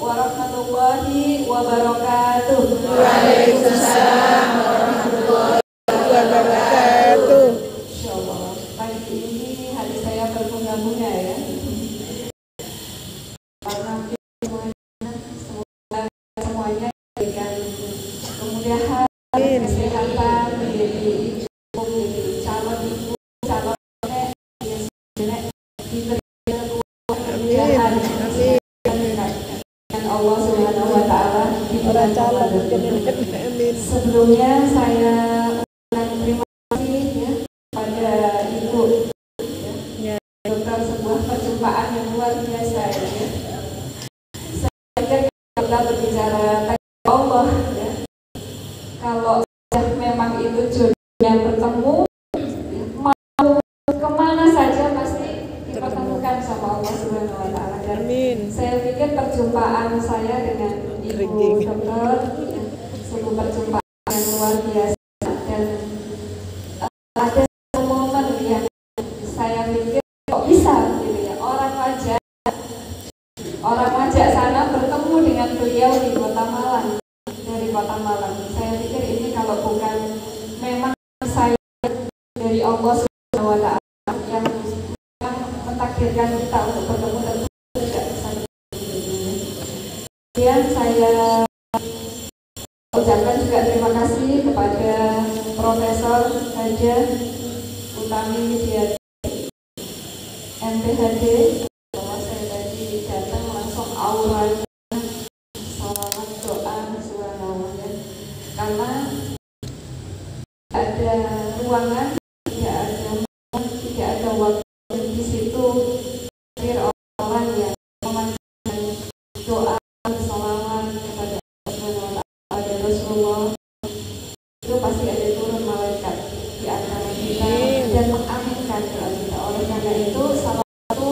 warahmatullahi wabarakatuh. Waalaikumsalam warahmatullahi wabarakatuh. Insyaallah pagi ini hari saya berbunga-bunga ya. Karena semuanya diberikan kemudahan, kesehatan, menjadi ibu, menjadi calon ibu, calon nenek, diberi kemudahan dengan Allah Subhanahu wa Ta'ala di bulan Ramadan. Sebelumnya saya terima kasih ya pada Ibu ya, tentang sebuah perjumpaan yang luar biasa ya. Saya kita berbicara tentang Allah ya. Kalau memang itu jodohnya bertemu, ya, mau kemana saja pasti dipertemukan sama Allah Subhanahu wa Ta'ala. Dan saya pikir perjumpaan saya dengan Ibu Dokter ya, sebuah perjumpaan yang luar biasa dan ada momen yang saya pikir kok bisa gitu ya, orang wajah sana bertemu dengan beliau di Kota Malang, dari Kota Malang. Saya pikir ini kalau bukan memang saya dari Allah Subhanahu wa Ta'ala yang mentakdirkan kita untuk bertemu, tentu tidak bisa. Kemudian saya ucapkan juga terima kasih kepada Profesor Haja Utami Widiati MPHD, bahwa saya tadi datang langsung auranya salawat doa subhanallah, karena ada ruangan, tidak ada momen, tidak ada waktu di situ hadir orang yang memanjatkan doa salawat kepada Rasulullah, itu pasti ada turun malaikat di antara kita dan mengaminkan doa kita. Oleh karena itu salah satu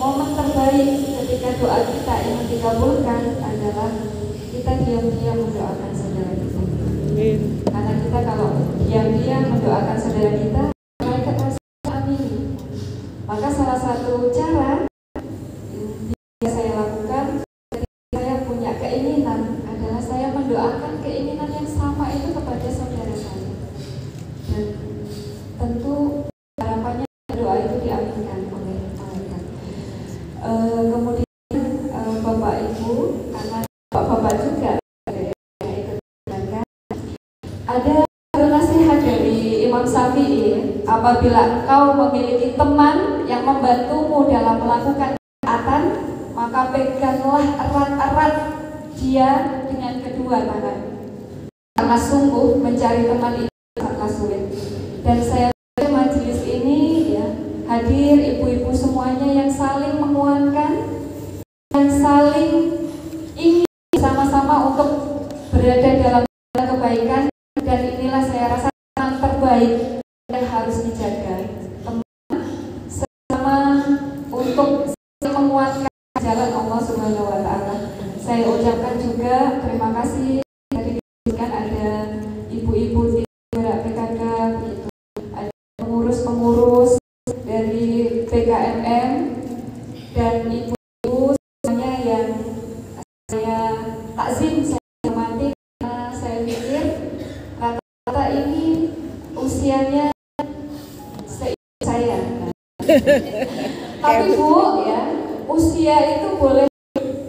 momen terbaik ketika doa kita ingin dikabulkan adalah kita diam-diam mendoakan saudara kita. Karena kita kalau diam-diam mendoakan saudara kita, malaikat pasti amin. Maka salah satu cara yang saya lakukan ketika saya punya keinginan adalah saya mendoakan keinginan yang sama itu kepada saudara saya, dan tentu harapannya doa itu diaminkan oleh malaikat. Kemudian Bapak Ibu, karena Bapak juga ada nasihat dari Imam Syafi'i, apabila engkau memiliki teman yang membantumu dalam melakukan ketaatan, maka peganglah erat-erat dia dengan kedua tangan, karena sungguh mencari teman itu sangat sulit. Dan saya pikir majelis ini ya, hadir ibu-ibu semuanya yang saling menguatkan, yang saling ingin sama-sama untuk berada dalam kebaikan, dan inilah saya rasa yang terbaik yang harus dijaga, teman sama untuk menguatkan jalan Allah Subhanahu wa Ta'ala. Saya ucapkan juga terima kasih, tadi disebutkan ada ibu-ibu di PKK begitu, ada pengurus-pengurus dari PKMM dan ibu-ibu semuanya yang saya takzim, saya hormati, karena saya pikir rata-rata ini usianya seibu saya. Tapi Bu ya, usia itu boleh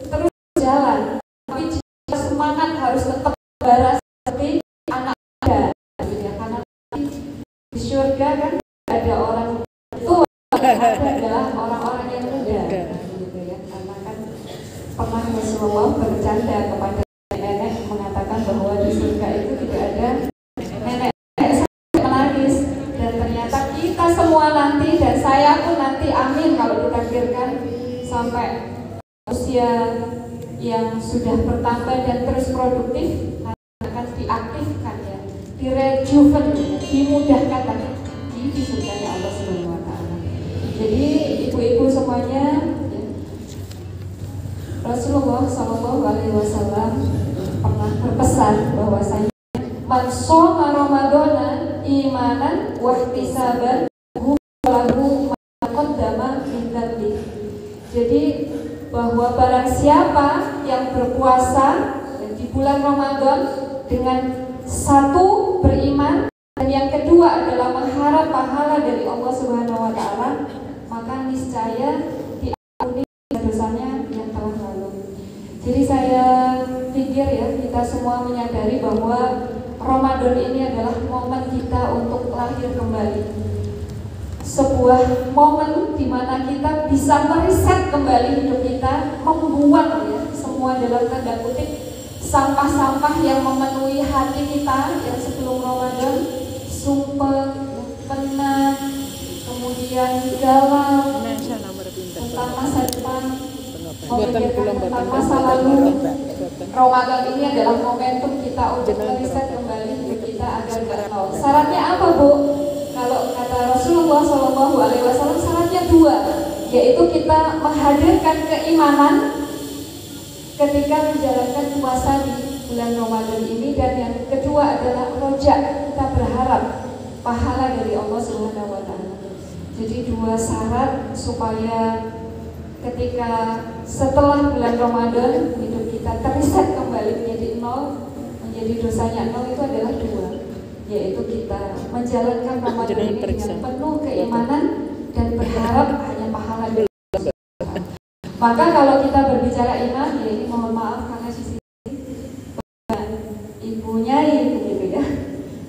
terus jalan, tapi jika semangat harus tetap bara seperti anak muda gitu ya, karena di surga kan ada orang tua, adalah orang-orang yang muda gitu ya. Karena kan pernah Rasulullah bercanda kepada nenek mengatakan bahwa di surga itu tidak ada nenek sampai menangis, dan ternyata kita semua nanti, dan saya pun nanti, amin kalau ditakdirkan, sampai usia yang sudah bertambah dan terus produktif akan diaktifkan ya, direjuven, dimudahkan lagi di surganya Allah Subhanahu wa Ta'ala. Jadi ibu-ibu semuanya ya, Rasulullah SAW pernah berpesan bahwasanya man shoma Ramadana imanan wa ihtisaban lahu ma qaddama min dzambi. Jadi bahwa barang siapa yang berpuasa di bulan Ramadan dengan satu beriman dan yang kedua adalah mengharap pahala dari Allah Subhanahu wa taala, maka niscaya diampuni dosanya yang telah lalu. Jadi saya pikir ya, kita semua menyadari bahwa Ramadan ini adalah momen kita untuk lahir kembali. Sebuah momen di mana kita bisa mereset kembali hidup kita, membuang ya semua dalam tanda kutip sampah-sampah yang memenuhi hati kita yang sebelum Ramadan, sumpah, penat, kemudian galau tentang masa depan, memikirkan tentang masa lalu. Ramadan ini adalah momentum kita untuk mereset kembali hidup kita agar gak mau. Syaratnya apa, Bu? Kalau kata Rasulullah SAW, syaratnya dua, yaitu kita menghadirkan keimanan ketika menjalankan puasa di bulan Ramadan ini, dan yang kedua adalah roja, kita berharap pahala dari Allah Subhanahu wa taala. Jadi dua syarat supaya ketika setelah bulan Ramadan hidup kita terreset kembali menjadi nol, menjadi dosanya nol, itu adalah dua, yaitu kita menjalankan Ramadan ini dengan penuh keimanan dan berharap hanya pahala dari Allah. Maka kalau kita berbicara iman, ya ini mohon maaf karena di sini ibunya begitu ya.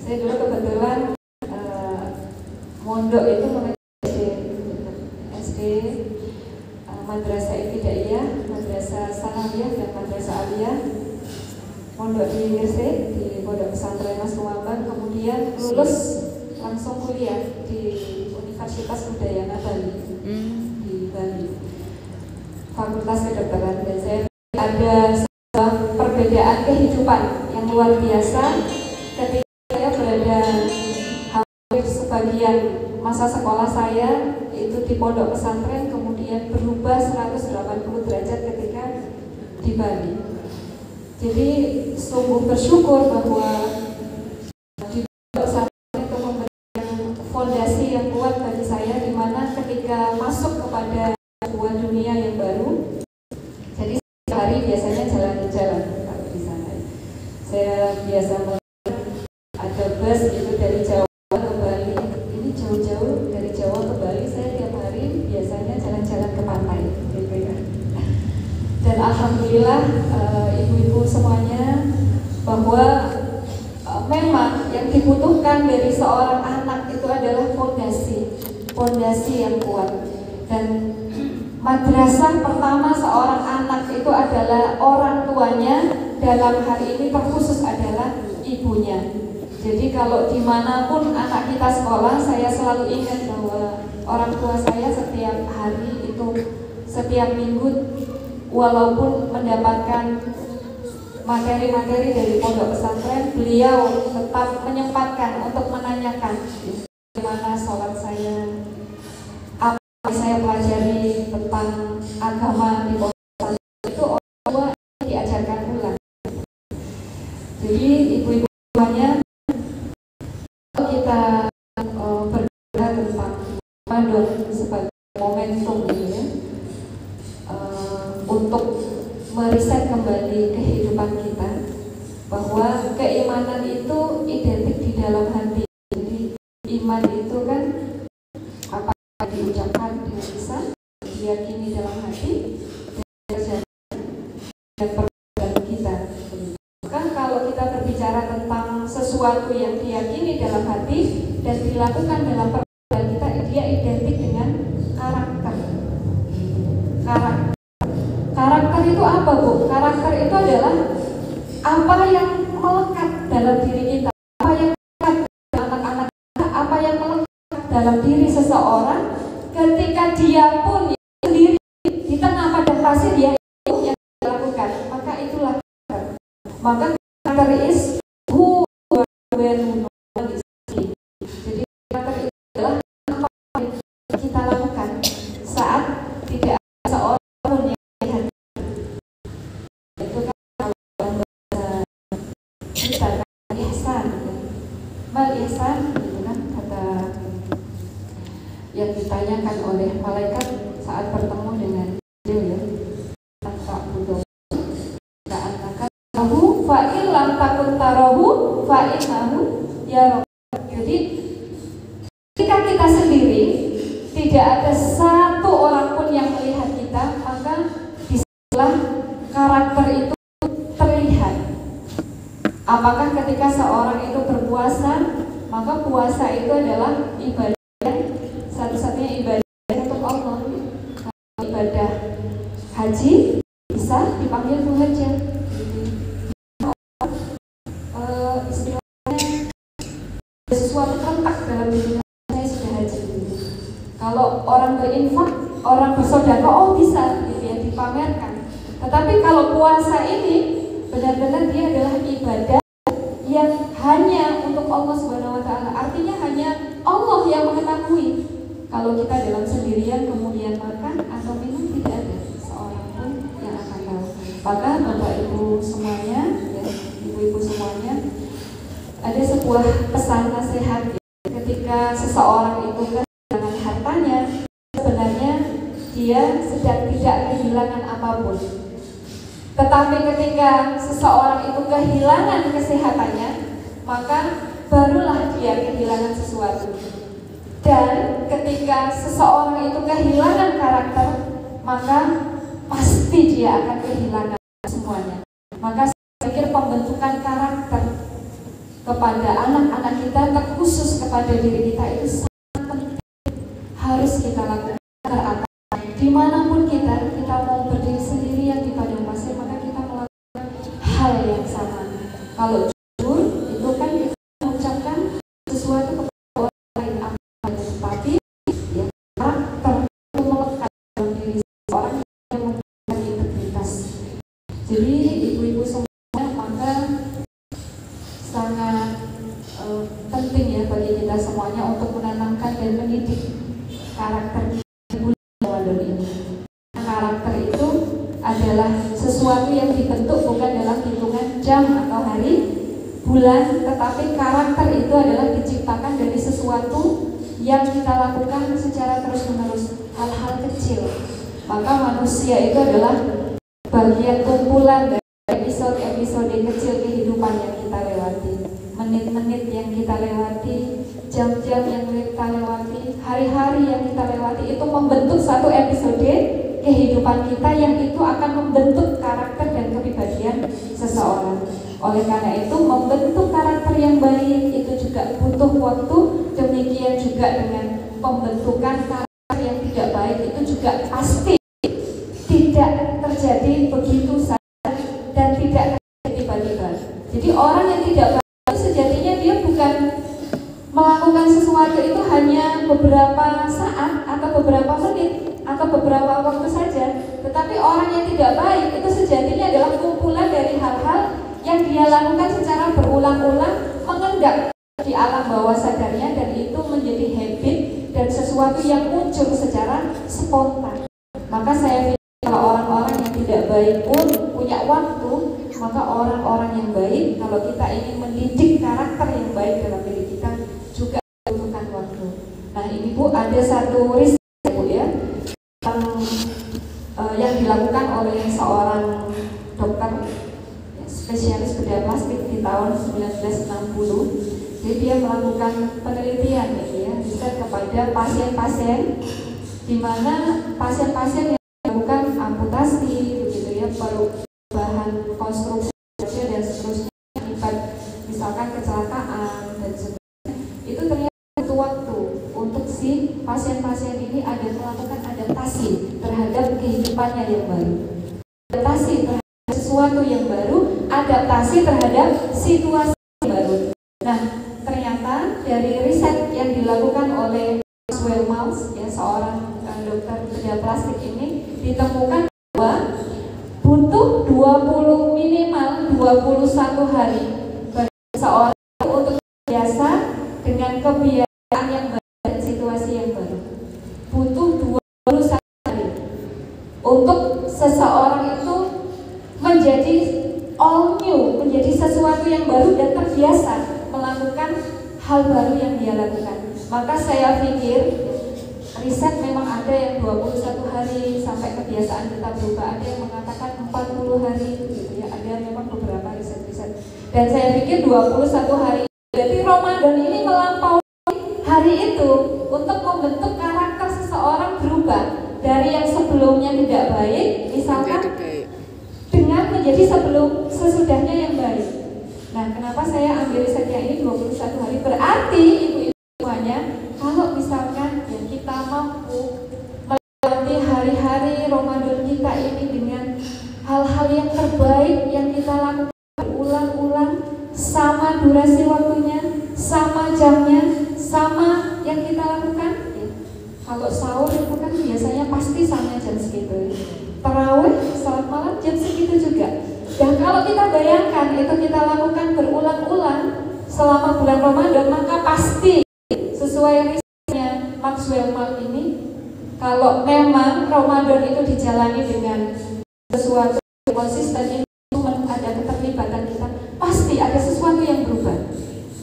Saya dulu kebetulan mondok itu SD, Madrasah Ibtidaiyah, Madrasah Sanawiyah dan Madrasah Aliyah. Mondok di Gresik, di Pondok Pesantren Mas Muhammad, kemudian lulus langsung kuliah di Universitas Udayana Bali, di Bali, Fakultas Kedokteran. Dan saya ada sebuah perbedaan kehidupan yang luar biasa ketika saya berada hampir sebagian masa sekolah saya itu di pondok pesantren, kemudian berubah 180 derajat ketika di Bali. Jadi sungguh bersyukur bahwa di pondok pesantren itu memberikan fondasi yang kuat bagi saya, di mana ketika masuk kepada sebuah dunia yang baru, jadi setiap hari biasanya jalan-jalan kalau di sana. Saya biasa melihat ada bus itu dari Jawa ke Bali, ini jauh-jauh dari Jawa ke Bali, saya tiap hari biasanya jalan-jalan ke pantai, gitu ya. Dan alhamdulillah ibu-ibu semuanya bahwa memang yang dibutuhkan dari seorang anak itu adalah fondasi yang kuat. Dan madrasah pertama seorang anak itu adalah orang tuanya, dalam hari ini terkhusus adalah ibunya. Jadi kalau dimanapun anak kita sekolah, saya selalu ingat bahwa orang tua saya setiap hari itu, setiap minggu, walaupun mendapatkan materi-materi dari pondok pesantren, beliau tetap menyempatkan untuk menanyakan bagaimana sholat saya, apa yang saya pelajari tentang agama di pondok pesantren, itu orang tua diajarkan ulang. Jadi ibu-ibu semuanya, kita berbicara tentang Ramadan sebagai momentum ya, untuk mereset kembali kehidupan kita, bahwa keimanan itu identik di dalam hati. Jadi iman itu kan apa yang diucapkan dengan lisan, diyakini dalam hati, dan terjadi dan perbuatan kita. Maka kalau kita berbicara tentang sesuatu yang diyakini dalam hati dan dilakukan dalam perbuatan kita, dia identik dengan karakter. Karakter itu apa, Bu? Karakter itu adalah apa yang melekat dalam diri kita, apa yang melekat dalam anak-anak kita, apa yang melekat dalam diri seseorang ketika dia pun sendiri di tengah padang pasir, dia itu yang dilakukan. Maka itulah karakter. Maka karakter is who you are, who is. Jadi karakter itu adalah apa yang kita lakukan saat tidak ada seorang pun yang itu kan dalam bahasa kita kan ihsan, mal ihsan itu kan kata yang ditanyakan oleh malaikat saat bertemu dengan beliau ya, tentang lam takun tarahu fa innahu yaraka. Jadi ketika kita sendiri tidak ada satu orang pun yang melihat kita, maka disitulah karakter itu terlihat. Apakah ketika seorang itu berpuasa, maka puasa itu adalah ibadah, satu-satunya ibadah untuk Allah. Ibadah haji bisa dipanggil muhajir. Istilahnya sesuatu terletak dalam diri saya sudah haji. Kalau orang berinfak, orang bersedekah, oh bisa gitu ya, dipamerkan. Tetapi kalau puasa ini benar-benar dia adalah ibadah yang hanya untuk Allah Subhanahu wa Ta'ala. Artinya hanya Allah yang mengetahui. Kalau kita dalam sendirian kemudian makan atau minum, tidak ada seorang pun yang akan tahu. Maka Bapak Ibu semuanya, ya, Ibu-ibu semuanya, ada sebuah pesan nasihat ya. Ketika seseorang itu kehilangan hartanya, sebenarnya dia sedang tidak kehilangan apapun. Tetapi ketika seseorang itu kehilangan kesehatannya, maka barulah dia kehilangan sesuatu. Dan ketika seseorang itu kehilangan karakter, maka pasti dia akan kehilangan semuanya. Maka saya pikir pembentukan karakter kepada anak-anak kita, terkhusus kepada diri kita, itu sangat penting. Harus kita lakukan. Apa? Dimanapun kita mau berdiri sendirian di padang pasir, maka kita melakukan hal yang sama. Kalau jujur, itu kan kita mengucapkan sesuatu kepada orang lain, apa yang tetapi ya, karakter itu melekat dalam diri seorang yang mempunyai integritas. Jadi ibu-ibu semuanya, maka sangat penting ya bagi kita semuanya untuk menanamkan dan mendidik karakter ini. Karakter itu adalah sesuatu yang dibentuk bukan dalam hitungan jam atau hari, bulan, tetapi karakter itu adalah diciptakan dari sesuatu yang kita lakukan secara terus-menerus, hal-hal kecil. Maka manusia itu adalah bagian kumpulan dari episode-episode kecil kehidupan yang kita lewati, menit-menit yang kita lewati, jam-jam yang kita lewati, hari-hari yang kita lewati, itu membentuk satu episode kehidupan kita yang itu akan membentuk karakter dan kepribadian seseorang. Oleh karena itu, membentuk karakter yang baik itu juga butuh waktu. Demikian juga dengan pembentukan karakter yang tidak baik itu juga pasti tidak terjadi begitu saja dan tidak terjadi tiba-tiba. Jadi orang yang tidak baik sejatinya dia bukan melakukan sesuatu itu hanya beberapa saat atau beberapa menit atau beberapa waktu saja, tetapi orang yang tidak baik itu sejatinya adalah kumpulan dari hal-hal yang dia lakukan secara berulang-ulang, mengendap di alam bawah sadarnya, dan itu menjadi habit dan sesuatu yang muncul secara spontan. Maka saya pikir kalau orang-orang yang tidak baik pun punya waktu, maka orang-orang yang baik, kalau kita ingin mendidik karakter yang baik dalam diri kita, juga membutuhkan waktu. Nah ini Bu, ada satu riset Bu ya, yang dilakukan oleh seorang dokter spesialis bedah plastik di tahun 1960. Jadi dia melakukan penelitian ya, riset kepada pasien-pasien, di mana pasien-pasien yang melakukan amputasi begitu ya, perubahan konstruksi dan seterusnya akibat misalkan kecelakaan dan sebagainya, itu ternyata butuh waktu untuk si pasien-pasien ini ada melakukan adaptasi terhadap kehidupannya yang baru, adaptasi terhadap sesuatu yang baru, adaptasi terhadap situasi yang baru. Nah, ternyata dari riset yang dilakukan oleh Maxwell Maltz ya, seorang dokter bedah plastik ini, ditemukan bahwa butuh minimal 21 hari bagi seorang untuk biasa dengan kebiasaan yang baru dan situasi yang baru. Butuh 21 hari untuk seseorang itu menjadi all new, menjadi sesuatu yang baru dan terbiasa melakukan hal baru yang dia lakukan. Maka saya pikir riset memang ada yang 21 hari sampai kebiasaan kita berubah, ada yang mengatakan 40 hari gitu ya, ada memang beberapa riset-riset. Dan saya pikir 21 hari, jadi Ramadan ini melampaui hari itu untuk membentuk karakter seseorang berubah dari yang sebelumnya tidak baik, misalkan dengan menjadi sesudahnya yang baik. Nah, kenapa saya ambil risetnya ini 21 hari? Berarti ibu-ibu semuanya, kalau misalkan ya, kita mampu melewati hari-hari Ramadan kita ini dengan hal-hal yang terbaik yang kita lakukan berulang-ulang, sama durasi waktunya, sama jamnya, sama yang kita lakukan ya. Kalau sahur itu kan biasanya pasti sama jam segitu ya. Tarawih, salat malam jam segitu juga. Dan kalau kita bayangkan itu kita lakukan berulang-ulang selama bulan Ramadan, maka pasti sesuai risetnya Maxwell Maltz ini, kalau memang Ramadan itu dijalani dengan sesuatu yang konsisten, ini ada keterlibatan kita, pasti ada sesuatu yang berubah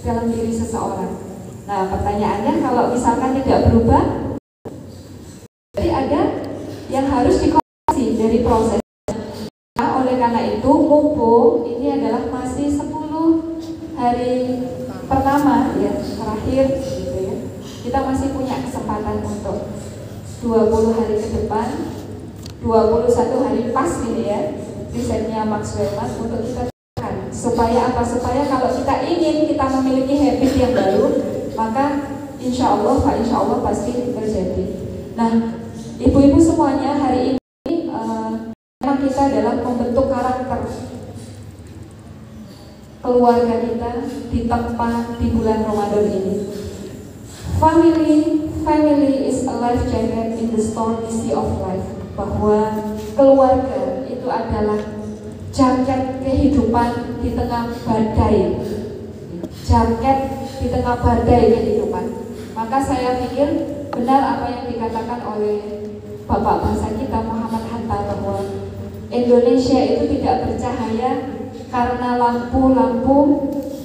dalam diri seseorang. Nah, pertanyaannya, kalau misalkan tidak berubah, jadi ada yang harus dikoreksi dari proses. Nah, oleh karena itu, mumpung ini adalah masih 10 hari pertama ya, terakhir gitu ya, kita masih punya kesempatan untuk 20 hari ke depan, 21 hari pas gitu ya, risetnya Maxwell Maltz untuk kita lakukan. Supaya apa? Supaya kalau kita ingin kita memiliki habit yang baru, maka insya Allah pasti terjadi. Nah, ibu-ibu semuanya, hari ini tema kita adalah membentuk karakter keluarga kita di tempat di bulan Ramadan ini. Family is a life jacket in the stormy sea of life. Bahwa keluarga itu adalah jaket kehidupan di tengah badai. Jaket di tengah badai kehidupan. Maka saya pikir benar apa yang dikatakan oleh Bapak bangsa kita Muhammad Hatta, bahwa Indonesia itu tidak bercahaya karena lampu-lampu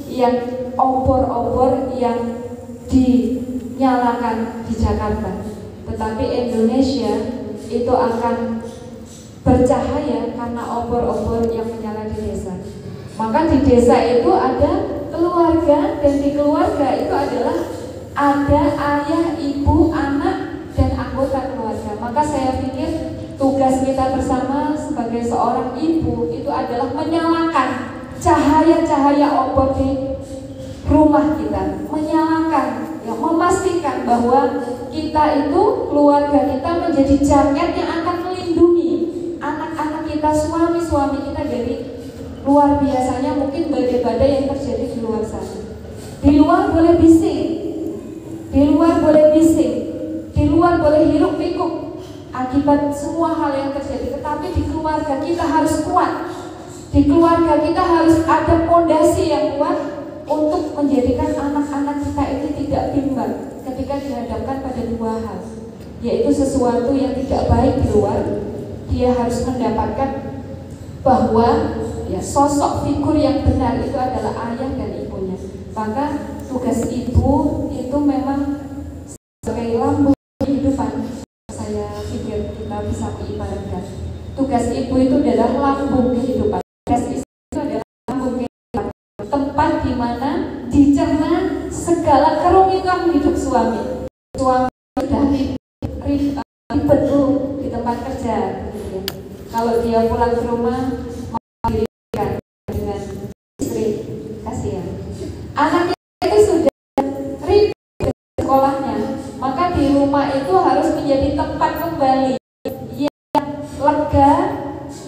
yang obor-obor yang dinyalakan di Jakarta, tetapi Indonesia itu akan bercahaya karena obor-obor yang menyala di desa. Maka di desa itu ada keluarga, dan di keluarga itu adalah ada ayah, ibu, anak, dan anggota keluarga. Maka saya pikir tugas kita bersama sebagai seorang ibu itu adalah menyalakan cahaya-cahaya obor di rumah kita, menyalakan, ya, memastikan bahwa kita itu, keluarga kita menjadi jaket yang akan melindungi anak-anak kita, suami-suami kita dari luar biasanya mungkin badai-badai yang terjadi di luar sana. Di luar boleh bising, di luar boleh bising, di luar boleh hiruk pikuk akibat semua hal yang terjadi, tetapi di keluarga kita harus kuat. Di keluarga kita harus ada fondasi yang kuat untuk menjadikan anak-anak kita ini tidak bimbang ketika dihadapkan pada dua hal, yaitu sesuatu yang tidak baik di luar, dia harus mendapatkan bahwa ya, sosok figur yang benar itu adalah ayah dan ibunya. Maka tugas ibu itu memang sebagai lampu kehidupan. Saya pikir kita bisa mengibaratkan tugas ibu itu adalah lambung kehidupan. Tugas istri itu adalah lambung kehidupan, tempat di mana dicerna segala kerumitan hidup suami. Suami sudah ribet di tempat kerja, gitu ya. Kalau dia pulang ke rumah mau dirikan dengan istri, kasihan. Anaknya itu sudah ribet di sekolahnya, maka di rumah itu harus menjadi tempat kembali yang lega,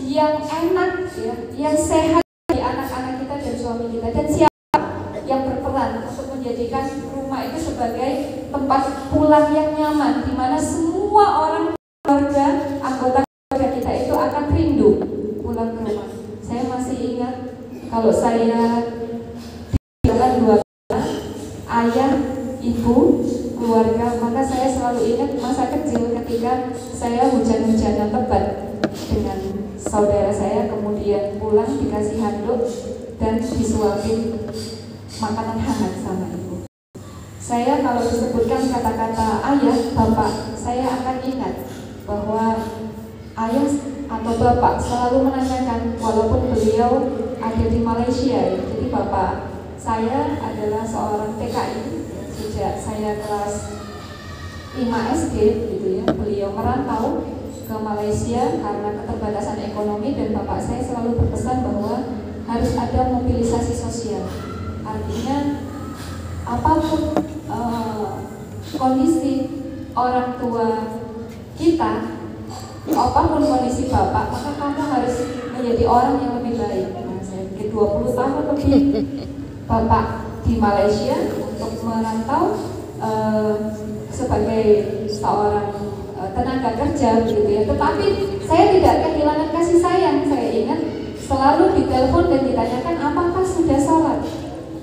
yang enak, ya, yang sehat bagi anak-anak kita dan suami kita. Dan siapa yang berperan untuk menjadikan rumah itu sebagai tempat pulang yang nyaman, di mana semua orang keluarga, anggota keluarga kita itu akan rindu pulang ke rumah. Saya masih ingat kalau saya di jalan dua ayah, ibu, keluarga, maka saya selalu ingat masa kecil ketika saya hujan-hujanan lebat dengan saudara saya, kemudian pulang dikasih handuk dan disuapin makanan hangat sama ibu. Saya kalau disebutkan kata-kata ayah, bapak, saya akan ingat bahwa ayah atau bapak selalu menanyakan, walaupun beliau ada di Malaysia. Jadi bapak saya adalah seorang TKI sejak saya kelas 5 SD gitu ya. Beliau merantau ke Malaysia karena keterbatasan ekonomi, dan bapak saya selalu berpesan bahwa harus ada mobilisasi sosial. Artinya apapun kondisi orang tua kita, apapun kondisi bapak, maka kamu harus menjadi orang yang lebih baik. Nah, saya pikir 20 tahun lebih bapak di Malaysia untuk merantau sebagai seorang tenaga kerja gitu ya. Tetapi saya tidak kehilangan kasih sayang. Saya ingat selalu ditelepon dan ditanyakan apakah sudah sholat,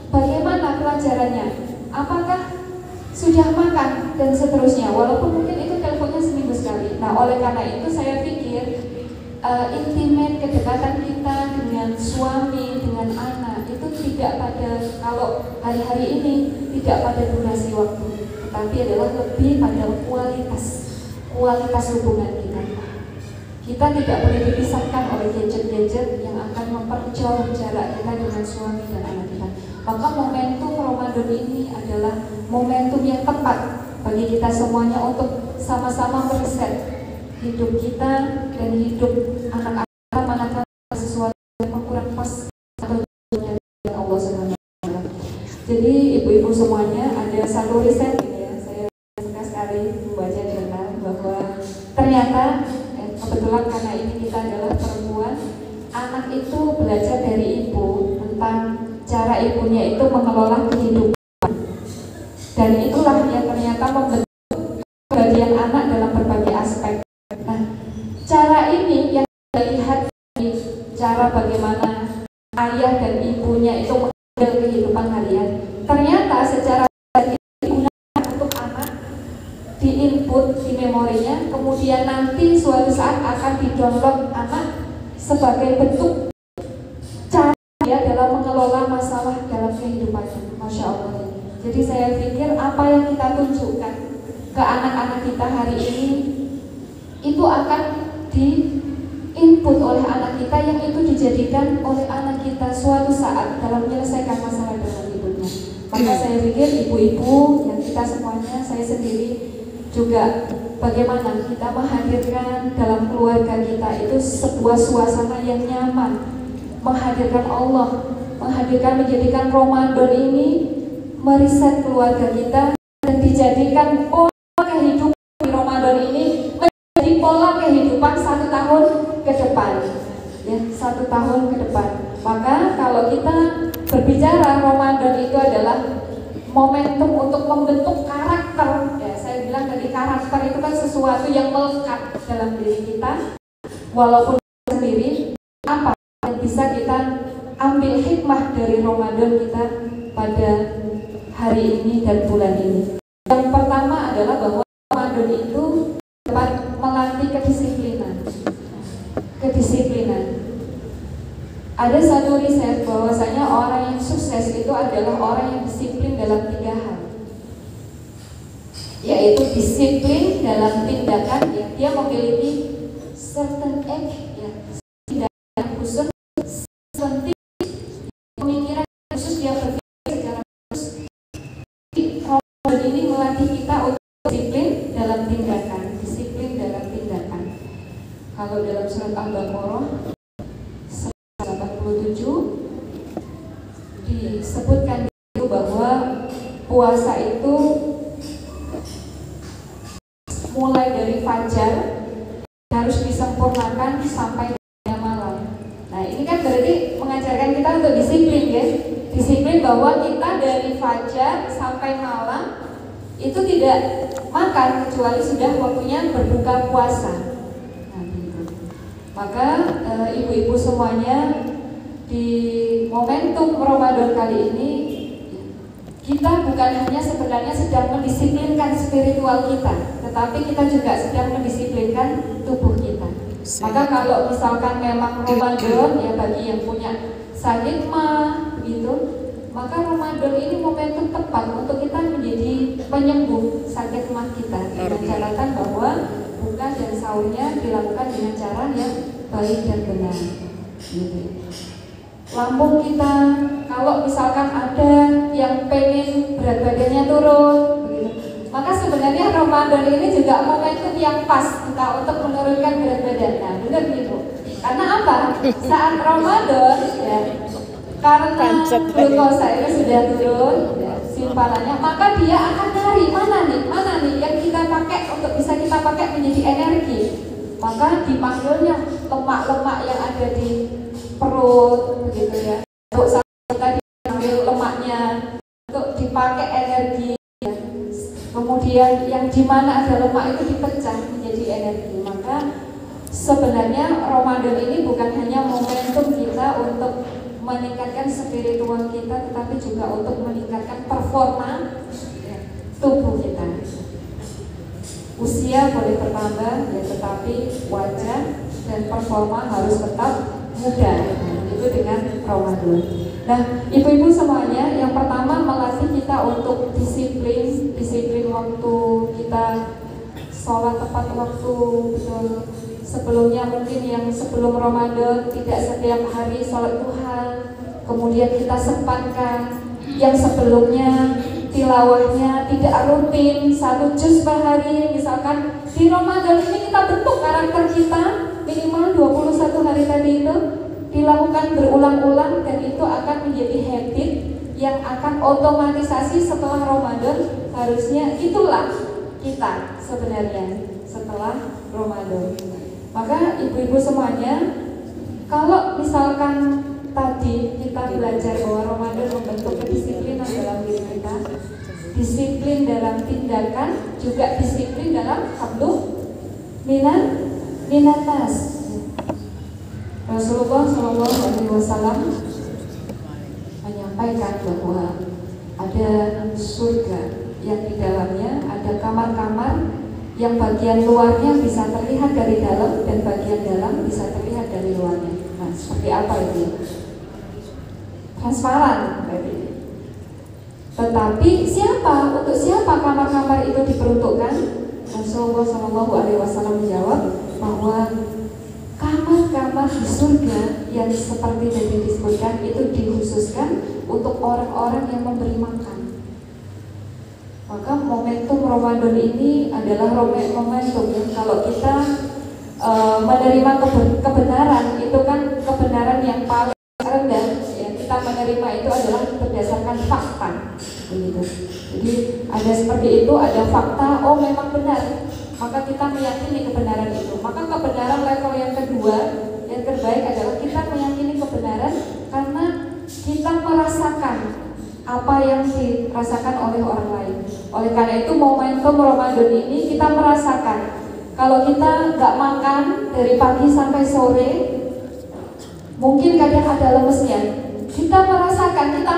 bagaimana pelajarannya, apakah sudah makan, dan seterusnya. Walaupun mungkin itu teleponnya seminggu sekali. Nah, oleh karena itu saya pikir intimate, kedekatan kita dengan suami, dengan anak itu tidak pada, kalau hari-hari ini tidak pada durasi waktu, tetapi adalah lebih pada kualitas hubungan kita. Kita tidak boleh dipisahkan oleh gadget-gadget yang akan memperjauh jarak kita dengan suami dan anak kita. Maka momentum Ramadan ini adalah momentum yang tepat bagi kita semuanya untuk sama-sama meriset hidup kita dan hidup anak-anak, manakala sesuatu yang kurang pas atau dari Allah Subhanahu wa Ta'ala. Jadi ibu-ibu semuanya, ada satu riset ya, saya suka sekali membaca jurnal bahwa ternyata kebetulan karena ini kita adalah perempuan, anak itu belajar dari ibu tentang cara ibunya itu mengelola kehidupan, dan itulah yang ternyata membentuk kepribadian anak dalam berbagai aspek. Nah, cara ini yang kita lihat dari cara bagaimana ayah dan ibunya itu mengambil kehidupan harian, ternyata secara digunakan untuk anak, diinput di memorinya, kemudian nanti suatu saat akan didownload anak sebagai bentuk cara dia dalam mengelola masalah dalam kehidupannya. Masya Allah. Jadi saya pikir apa yang kita tunjukkan ke anak-anak kita hari ini itu akan diinput oleh anak kita, yang itu dijadikan oleh anak kita suatu saat dalam menyelesaikan masalah dalam hidupnya. Maka saya pikir ibu-ibu yang kita semuanya, saya sendiri juga, bagaimana kita menghadirkan dalam keluarga kita itu sebuah suasana yang nyaman, menghadirkan Allah, menjadikan Ramadan ini meriset keluarga kita dan dijadikan pola kehidupan di Ramadan ini menjadi pola kehidupan 1 tahun ke depan, ya, 1 tahun ke depan. Maka kalau kita berbicara Ramadan itu adalah momentum untuk membentuk karakter, ya, saya bilang tadi karakter itu kan sesuatu yang melekat dalam diri kita, walaupun sendiri apa yang bisa kita ambil hikmah dari Ramadan kita pada hari ini dan bulan ini. Yang pertama adalah bahwa Ramadan itu dapat melatih kedisiplinan. Ada satu riset bahwasanya orang yang sukses itu adalah orang yang disiplin dalam 3 hal, yaitu disiplin dalam tindakan, ya, dia memiliki certain act, ya, tindakan khusus, penting, pemikiran khusus, dia berpikir secara khusus. Ramadan ini melatih kita untuk disiplin dalam tindakan. Kalau dalam surat Al-Baqarah 87 disebutkan itu bahwa puasa itu mulai dari fajar harus disempurnakan sampai malam. Nah, ini kan berarti mengajarkan kita untuk disiplin, ya. Disiplin bahwa kita dari fajar sampai malam itu tidak makan kecuali sudah waktunya berbuka puasa. Maka ibu-ibu semuanya, di momentum Ramadan kali ini kita bukan hanya sebenarnya sedang mendisiplinkan spiritual kita, tetapi kita juga sedang mendisiplinkan tubuh kita. Maka kalau misalkan memang Ramadan, ya, bagi yang punya sakit mah gitu, Maka Ramadan ini momentum tepat untuk kita menjadi penyembuh sakit mah kita dengan catatan bahwa buka dan sahurnya dilakukan dengan cara yang baik dan benar. Gitu. Lambung kita, kalau misalkan ada yang pengen berat badannya turun, begitu, maka sebenarnya Ramadan ini juga momentum yang pas kita untuk menurunkan berat badan. Nah, benar gitu. Karena apa? Saat Ramadan, ya, karena glukosa itu sudah turun, ya, simpanannya, maka dia akan cari mana nih yang kita pakai untuk bisa kita pakai menjadi energi. Maka dipanggilnya lemak-lemak yang ada di perut, begitu ya. Untuk kita diambil lemaknya untuk dipakai energi. Ya. Kemudian yang di mana ada lemak itu dipecah menjadi energi. Maka sebenarnya Ramadan ini bukan hanya momentum kita untuk meningkatkan spiritual kita, tetapi juga untuk meningkatkan performa ya, tubuh kita. Usia boleh bertambah, ya, tetapi wajah dan performa harus tetap muda. Itu dengan Ramadan. Nah, ibu-ibu semuanya, yang pertama melatih kita untuk disiplin waktu kita sholat tepat waktu, betul. Sebelumnya mungkin yang sebelum Ramadan tidak setiap hari sholat duha, kemudian kita sempatkan. Yang sebelumnya tilawahnya tidak rutin 1 juz per hari. Misalkan di Ramadan ini kita bentuk karakter kita minimal 21 hari tadi itu dilakukan berulang-ulang, dan itu akan menjadi habit yang akan otomatisasi setelah Ramadan. Harusnya itulah kita sebenarnya setelah Ramadan. Maka ibu-ibu semuanya, kalau misalkan tadi kita belajar bahwa Ramadan membentuk kedisiplinan dalam diri kita, disiplin dalam tindakan, juga disiplin dalam hablum minanas. Rasulullah SAW menyampaikan bahwa ada surga yang di dalamnya ada kamar-kamar yang bagian luarnya bisa terlihat dari dalam dan bagian dalam bisa terlihat dari luarnya. Nah, seperti apa itu? Transparan berarti. Tetapi untuk siapa kamar-kamar itu diperuntukkan? Rasulullah SAW menjawab bahwa kamar-kamar di surga yang seperti tadi disebutkan itu dikhususkan untuk orang-orang yang memberi makan. Maka momentum Ramadan ini adalah momentum yang kalau kita menerima kebenaran, itu kan kebenaran yang paling rendah ya, kita menerima itu adalah berdasarkan fakta, begitu. Jadi ada seperti itu, ada fakta, oh memang benar, maka kita meyakini kebenaran itu. Maka kebenaran level yang kedua, yang terbaik adalah kita meyakini kebenaran karena kita merasakan apa yang dirasakan oleh orang lain. Oleh karena itu momentum Ramadan ini kita merasakan kalau kita nggak makan dari pagi sampai sore, mungkin kadang ada lemesnya. Kita merasakan, kita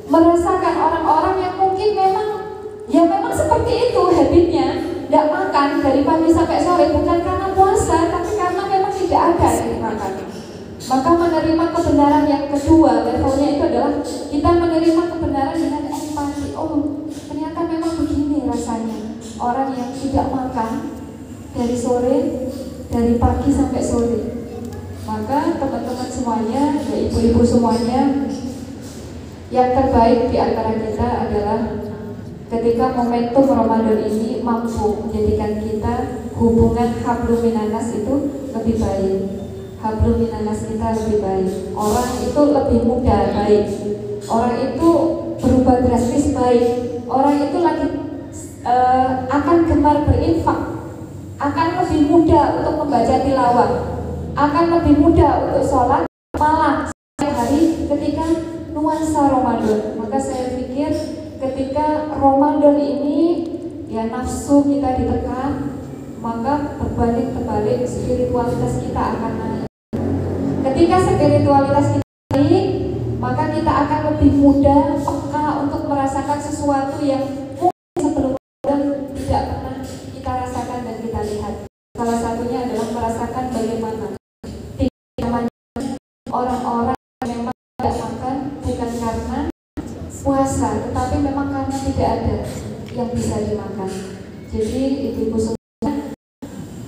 merasakan orang-orang yang mungkin memang seperti itu habitnya, nggak makan dari pagi sampai sore, bukan karena puasa, tapi karena memang tidak ada yang makan. Maka menerima kebenaran yang kedua levelnya itu adalah kita menerima kebenaran dengan empati. Oh, ternyata memang begini rasanya orang yang tidak makan dari sore, dari pagi sampai sore. Maka teman-teman semuanya, ya ibu-ibu semuanya, yang terbaik di antara kita adalah ketika momentum Ramadan ini mampu menjadikan kita hubungan hablum minanas itu lebih baik. Hablum minanas kita lebih baik. Orang itu lebih mudah baik. Orang itu berubah drastis baik. Orang itu lagi akan gemar berinfak, akan lebih mudah untuk membaca tilawah, akan lebih mudah untuk sholat malam setiap hari ketika nuansa Ramadan. Maka saya pikir ketika Ramadan ini ya nafsu kita ditekan, maka berbalik terbalik spiritualitas kita akan naik. Ketika spiritualitas kita naik, maka kita akan lebih mudah peka untuk merasakan sesuatu yang mungkin sebelum dan tidak pernah kita rasakan dan kita lihat. Salah satunya adalah merasakan bagaimana orang-orang yang memang tidak makan bukan karena berpuasa, tetapi memang karena tidak ada yang bisa dimakan. Jadi ibu-ibu semua,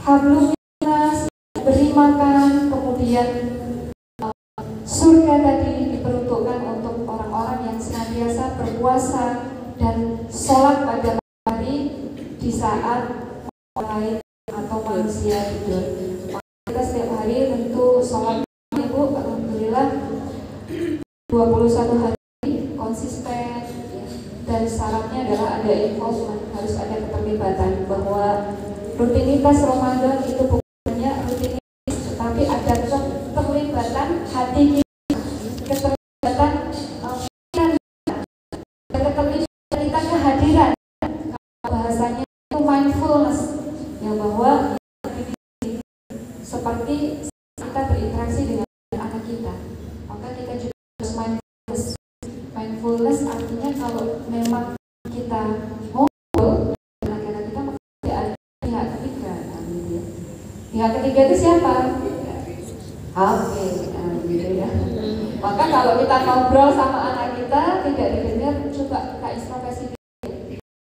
hablum minas, beri makan, kemudian surga tadi diperuntukkan untuk orang-orang yang senantiasa berpuasa dan sholat pada hari di saat orang lain atau manusia tidur. Kita setiap hari tentu sholat ibu, alhamdulillah 21 hari konsisten ya. Dan syaratnya adalah ada involvement, harus ada keterlibatan, bahwa rutinitas Ramadan itu bukannya rutinitas, tetapi ada keterlibatan hati kita, keterlibatan pikiran kita, keterlibatan kita, kehadiran. Bahasanya itu mindfulness, yang bahwa seperti kita berinteraksi dengan anak kita, maka kita juga harus mindfulness. Mindfulness artinya kalau memang kita ngobrol dengan anak-anak kita, maka tidak ada pihak ketiga, gitu ya. Pihak ketiga itu siapa? Oke, gitu ya. Maka kalau kita ngobrol sama anak kita tidak didengar, coba kita introspeksi,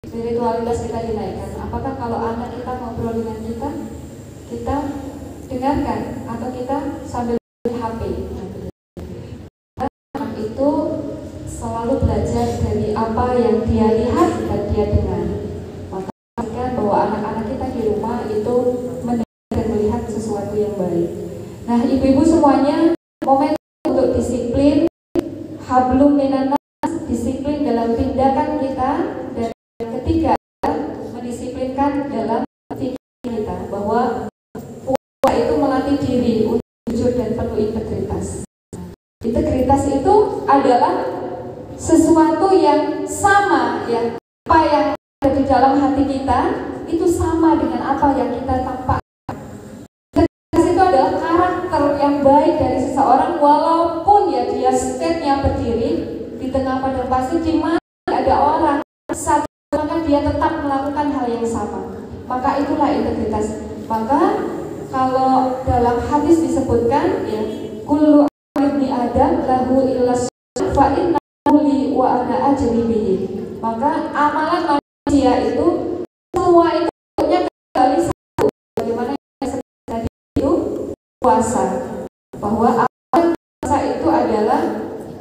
spiritualitas kita dinaikkan. Apakah kalau anak kita ngobrol dengan kita, kita dengarkan atau kita sambil HP? Anak itu selalu belajar dari apa yang dia lihat dan dia dengar. Maka pastikan bahwa anak-anak kita di rumah itu mendengar dan melihat sesuatu yang baik. Nah, ibu-ibu semuanya, momen untuk disiplin, hablum minanas, disiplin dalam tindakan kita, dan ketiga, mendisiplinkan dalam pikiran kita, bahwa puasa itu melatih diri untuk jujur dan penuh integritas. Integritas itu adalah sesuatu yang sama, ya, apa yang ada di dalam hati kita itu sama dengan apa yang kita tampak. Integritas itu adalah karakter yang baik dari seseorang, walaupun ya dia state-nya berdiri di tengah padang pasir di mana ada orang satu, maka dia tetap melakukan hal yang sama. Maka itulah integritas. Maka kalau dalam hadis disebutkan, ya, kullu ibni adam lahu illa fa innahu li wa ana ajri bihi. Maka amalan manusia itu semua itu punya kembali satu. Bagaimana yang tadi itu puasa, bahwa amalan puasa itu adalah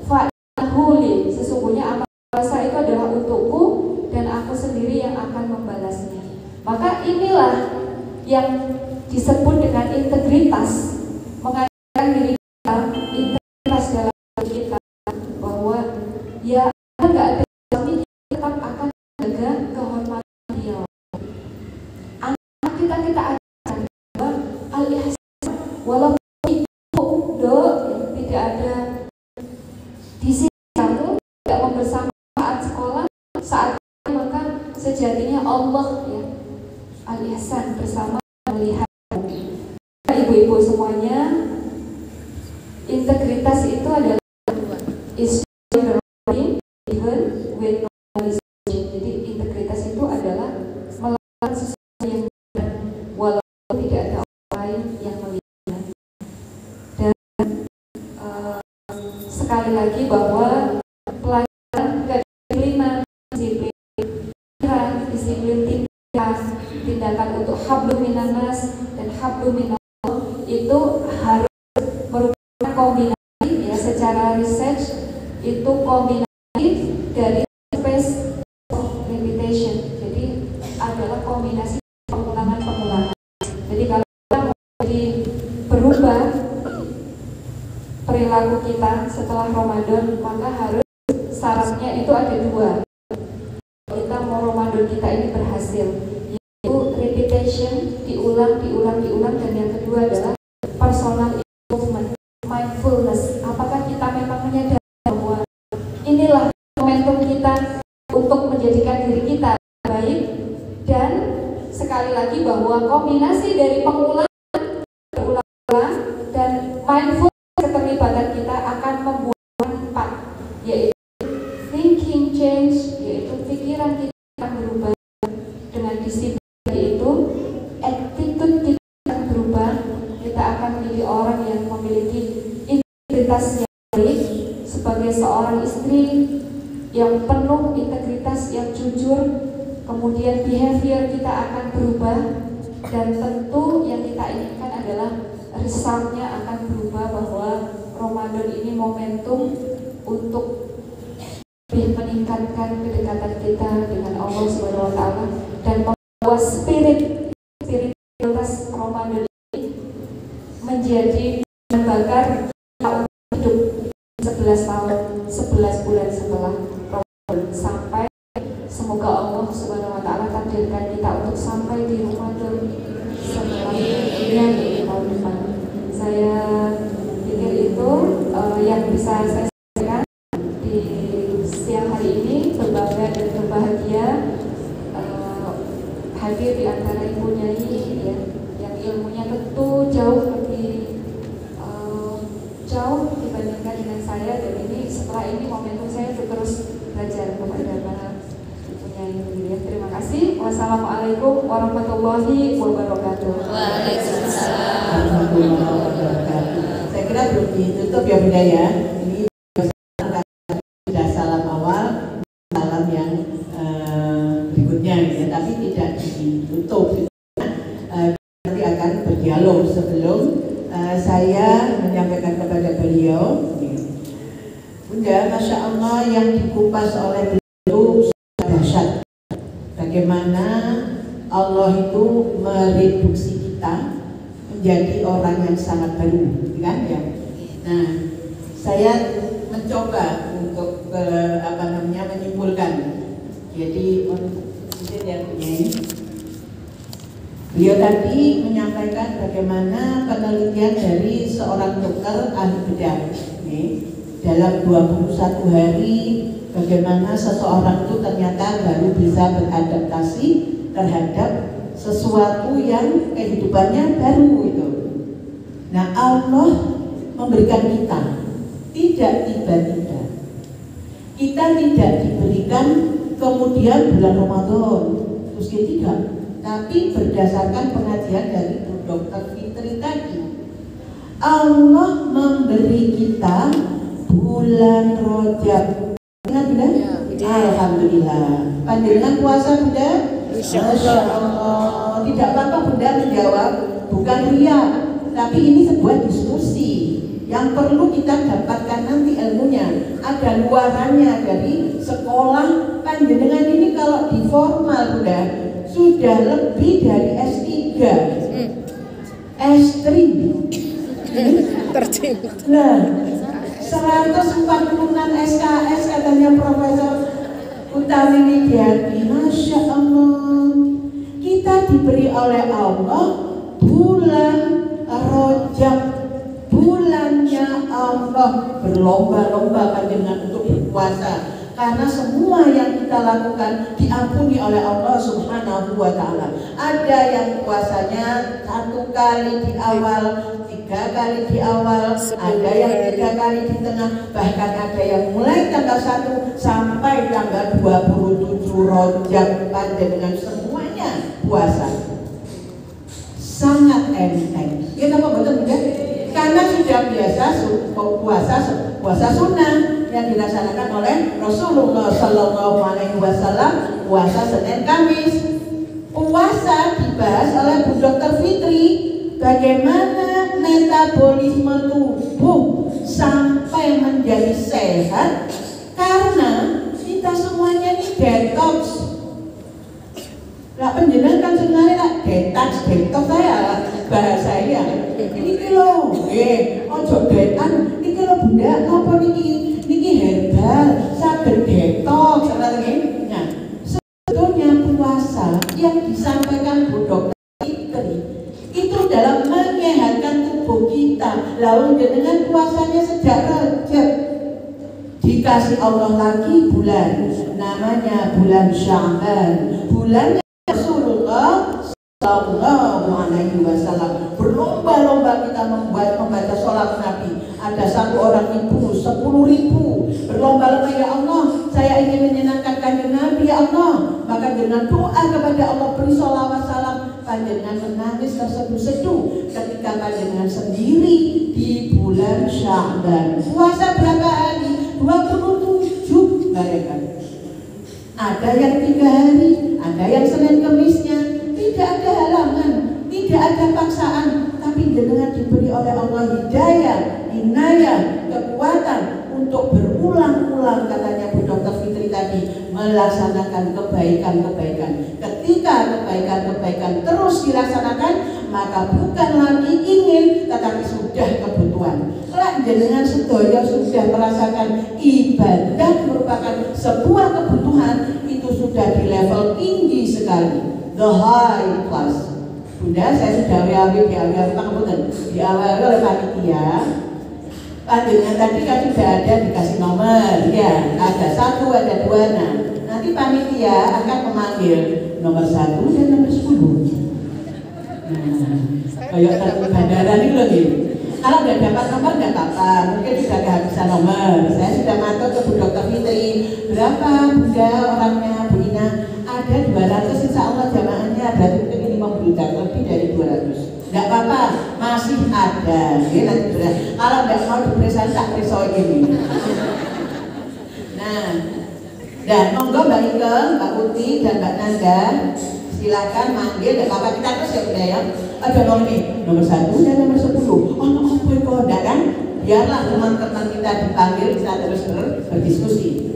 fa innahu li, sesungguhnya amalan puasa itu adalah untukku dan aku sendiri yang akan membalasnya. Maka inilah yang disebut dengan integritas, mengajarkan diri kita, integritas dalam diri kita, bahwa ya nggak ada suami, kita tetap akan jaga kehormatan dia. Anak kita ajarkan bahwa al-ihsan, walaupun itu tidak ada di sini satu, tidak membersama saat sekolah, saat maka sejatinya Allah, ya, al-ihsan, bersama melihat. Ibu-ibu semuanya, integritas itu adalah is even when no one is watching. Jadi integritas itu adalah melakukan sesuatu yang benar walaupun tidak ada orang lain yang melihat. Dan sekali lagi bahwa pelajaran kedisiplinan, disiplin tindakan untuk hablum minanas dan hablum minallah itu harus merupakan kombinasi, ya, secara research itu kombinasi dari space of repetition. Jadi adalah kombinasi pengulangan. Jadi kalau kita mau berubah perilaku kita setelah Ramadan, maka harus syaratnya itu ada dua. Kita mau Ramadan kita ini berhasil, yaitu repetition, diulang, dan yang kedua adalah personal improvement, mindfulness. Apakah kita memang menyadari bahwa inilah momentum kita untuk menjadikan diri kita baik, dan sekali lagi bahwa kombinasi dari pengulangan, berulang-ulang, dan mindfulness, keterlibatan kita akan membuat manfaat, yaitu thinking change, yaitu pikiran kita akan berubah dengan disiplin, yaitu attitude kita akan berubah. Kita akan menjadi orang yang memiliki integritas yang baik sebagai seorang istri, yang penuh integritas, yang jujur, kemudian behavior kita akan berubah, dan tentu yang kita inginkan adalah resultnya akan berubah, bahwa Ramadan ini momentum untuk lebih meningkatkan kedekatan kita dengan Allah Subhanahu wa Ta'ala, dan membawa spiritualitas Ramadan ini menjadi bakar untuk hidup 11 tahun, 11 bulan setelah Ramadan, sampai semoga Allah Subhanahu wa Ta'ala takdirkan kita untuk sampai di Ramadan setelahnya di tahun depan. Saya pikir itu yang bisa saya sampaikan di siang hari ini. Berbangga dan berbahagia hadir di antara Ibu Nyai ya, yang ilmunya tentu jauh lebih jauh dibandingkan dengan saya, dan ini setelah ini momentum saya untuk terus belajar kepada para Ibu Nyai. Terima kasih. Wassalamualaikum warahmatullahi wabarakatuh. Waalaikumsalam warahmatullahi wabarakatuh. Saya kira belum ditutup ya Bunda ya. Ini sudah salam awal, salam yang berikutnya ya, tapi tidak ditutup. Nanti akan berdialog sebelum saya menyampaikan kepada beliau. Bunda, Masya Allah, yang dikupas oleh beliau sangat dahsyat. Bagaimana Allah itu mereduksi kita menjadi orang yang sangat baru, kan ya? Nah, saya mencoba untuk menyimpulkan. Jadi beliau tadi menyampaikan bagaimana penelitian dari seorang dokter ahli bedah dalam 21 hari, bagaimana seseorang itu ternyata baru bisa beradaptasi terhadap sesuatu yang kehidupannya baru itu. Nah, Allah memberikan kita tidak tiba-tiba. Kita tidak diberikan kemudian bulan Ramadan terus tidak, tapi berdasarkan pengajian dari Dr. Fitri tadi, Allah memberi kita bulan Rajab. Ingat Bunda? Alhamdulillah. Panjenengan puasa Bunda? Masya Allah. Tidak apa-apa Bunda menjawab, bukan ria, tapi ini sebuah diskusi yang perlu kita dapatkan nanti ilmunya. Ada luarannya dari sekolah. Panjenengan ini kalau di formal Bunda sudah lebih dari S3, S3. Nah, 146 SKS katanya Profesor Utami Widyati. Masya Allah, kita diberi oleh Allah bulan Rajab, bulannya Allah, berlomba-lomba panjenengan untuk berpuasa, karena semua yang kita lakukan diampuni oleh Allah Subhanahu wa Ta'ala. Ada yang puasanya 1 kali di awal, 3 kali di awal, ada yang 3 kali di tengah, bahkan ada yang mulai tanggal 1 sampai tanggal 27 Rajab, panjenengan semuanya puasa. Sangat enteng. Ya apa betul Bunda? Karena sudah biasa puasa sunnah yang dilaksanakan oleh Rasulullah Sallallahu Alaihi Wasallam, puasa Senin Kamis. Puasa dibahas oleh Bu Dr. Fitri, bagaimana metabolisme tubuh sampai menjadi sehat, karena kita semuanya ini detox. Lah penjenengan kan sebenarnya lah detox saya bahasa ya. Ini kilo, ojo detan. Ini kilo Bunda, apa niki herbal, saben detox, seperti nah, sebetulnya puasa yang disampaikan Bu Dokter itu dalam menyehatkan tubuh kita. Lalu dengan puasanya sejak Rajab, dikasih Allah lagi bulan, namanya bulan Sya'ban, bulan Rasulullah Sallallahu Alaihi Wasallam. Berlomba-lomba kita membaca sholat Nabi. Ada satu orang ibu 10.000 berlomba-lomba, ya Allah, saya ingin menyenangkan kanjeng Nabi, ya Allah. Maka dengan doa kepada Allah, beri sholawat salam. Panjenengan menangis terseduh-seduh ketika panjenengan sendiri di bulan Sya'ban. Puasa berapa hari? 27 bayangkan. Ada yang 3 hari, ada yang Senin Kemisnya. Tidak ada halangan, tidak ada paksaan, tapi jenengan diberi oleh Allah hidayah, inayah, kekuatan untuk berulang-ulang, katanya Bu Dr. Fitri tadi, melaksanakan kebaikan-kebaikan. Ketika kebaikan-kebaikan terus dilaksanakan, maka bukan lagi ingin, tetapi sudah kebutuhan. Kelak jenengan sedaya sudah merasakan ibadah merupakan sebuah kebutuhan, itu sudah di level tinggi sekali, the high class. Bunda, saya sudah diawali oleh panitia. Panjenengan tadi kan sudah ada dikasih nomor, ya, ada 1, ada 2. Nah, nanti panitia akan memanggil nomor 1 dan nomor 10. Nah, kayak tamu bandara ini loh nih. Kalau nggak dapat nomor nggak apa-apa, mungkin sudah kehabisan nomor. Saya sudah matur ke Bu Dr. Fitri, berapa Bunda orangnya Bu Ina? Ada 200, insya Allah jamaahnya ada, ini membludak lebih dari 200. Nggak apa-apa, masih ada. Ya, nanti berat. Kalau nggak mau diperiksa, tak periksa ini. Nah, dan monggo Mbak Ike, Mbak Uti, dan Mbak Nanda, silakan manggil. Nggak apa-apa, kita terus ya Bunda ya. Ada nomor ini, nomor 1 dan nomor 10. Oh, apa kok enggak kan? Biarlah teman-teman kita dipanggil, kita terus berdiskusi.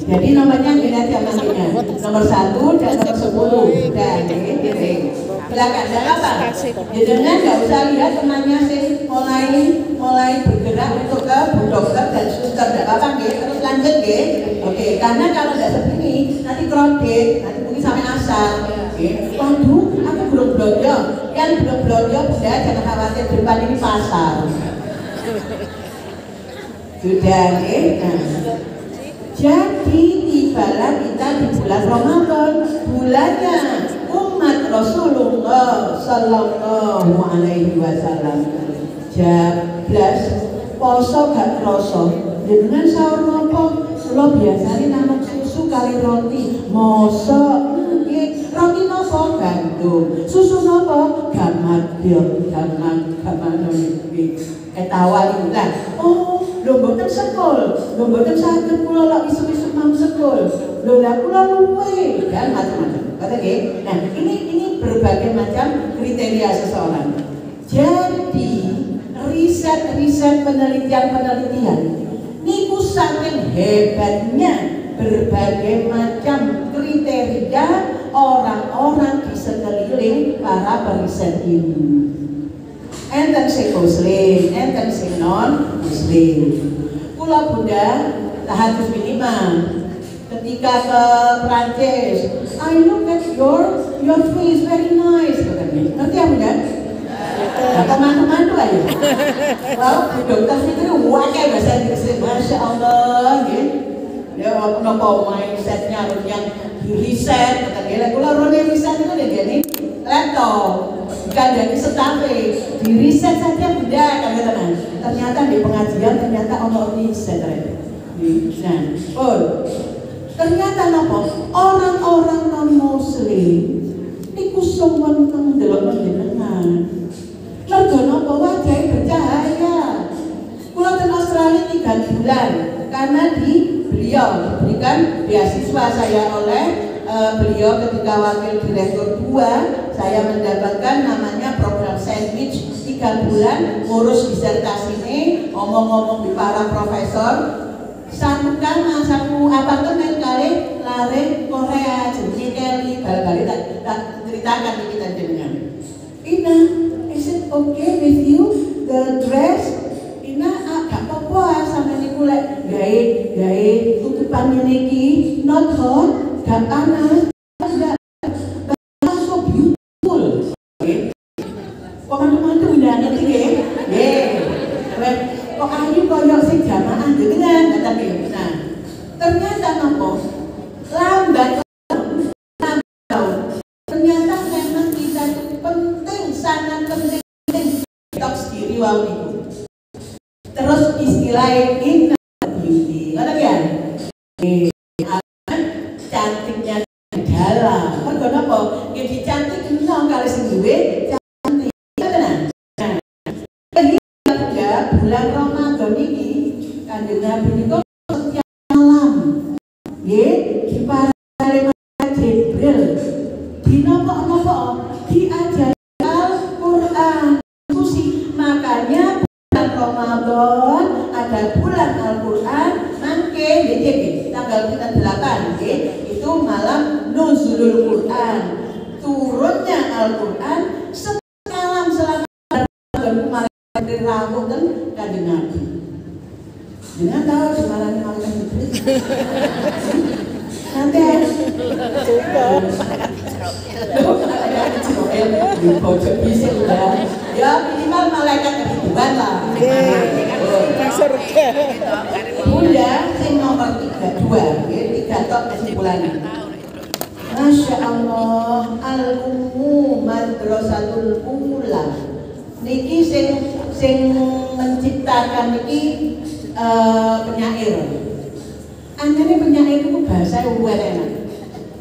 Jadi nomornya gini aja manggilnya, nomor 1 dan nomor 10. Dan gini, silakan. Dan apa? Jangan nggak usah lihat temannya sih mulai bergerak untuk ke Bu Dokter dan suster. Nggak apa-apa gitu, terus lanjut gitu. Oke, karena kalau nggak seperti ini nanti kredit, nanti mungkin sampai asal. Waduh, aku belum belanja. Yang belum belanja Bunda jangan khawatir, depan ini pasar. Sudah nih. Jadi tibalah kita di bulan Ramadan, bulannya umat Rasulullah Sallallahu Alaihi Wasallam. Jablas poso gak kroso, dengan sahur nopo, lo biasanya namung susu kali roti, mosok roti nopo gandum, susu nopo gamadil, etawali lah. Oh, lho mboten sekol, lho mboten saged kula lak isu-isu mau sekol. Lho lah kula luwe dan macam-macam. Kata nggih. Nah, ini berbagai macam kriteria seseorang. Jadi riset-riset penelitian niku saking hebatnya berbagai macam kriteria orang-orang di sekeliling para periset ini. Enten sing muslim, enten sing non muslim. Kula Bunda tahajud minimal ketika ke Prancis, I look at your face very nice, katanya. Ngerti ya Bunda? Nah, teman-teman tuh aja. Wow, Bu Dokter Fitri wakai bahasa Inggris, masya Allah, gitu. Ya, aku nopo mindsetnya harus yang di riset, katanya. Kula rone riset itu deh gini, laptop. Bukan dari setape, di riset saja Bunda, teman-teman. Ternyata di pengajian ternyata ono riset. Nah, ternyata nopo orang-orang non muslim niku sumeneng delok panjenengan. Mergo nopo wajahe bercahaya. Kula ten Australia 3 bulan karena beliau diberikan beasiswa saya oleh beliau ketika wakil direktur 2, saya mendapatkan namanya program sandwich 3 bulan ngurus disertasi ini, ngomong-ngomong di para profesor, satu apartemen kali lari Korea, jenis Kelly, bal-bali tak ceritakan di kita jenengan. Ina, is it okay with you the dress? Ina agak apa-apa sama niku lek gawe tutupan niki not hot, gak panas, gak so beautiful. Teman-teman tuh udah ngerti ya? Kok ayu koyok sing jamaah dengan kata dia. Nah, ternyata nopo lambat ternyata memang kita itu penting, sangat penting tok sendiri wau niku. Terus istilahnya inna beauty, ngerti ya? Cantiknya di dalam. Mergo napa? Nggih dicantik nang kali sing duwe cantik. Tenan. Nah, bulan Ramadan ini kan Quran, diskusi. Makanya bulan Ramadan ada bulan Al-Quran, mangke tanggal 8 itu malam nuzulul Quran, turunnya Al-Quran semalam selama malaikat rawuh dan kanjeng Nabi. Jangan tahu di malam malaikat Jibril. Nanti ya minimal malaikat ribuan lah. Bunda sing nomor 32 3 tok kesimpulannya. Masya Allah, al-ummu madrasatul ula. Niki sing menciptakan niki penyair. Anjane penyair itu bahasa luwih enak.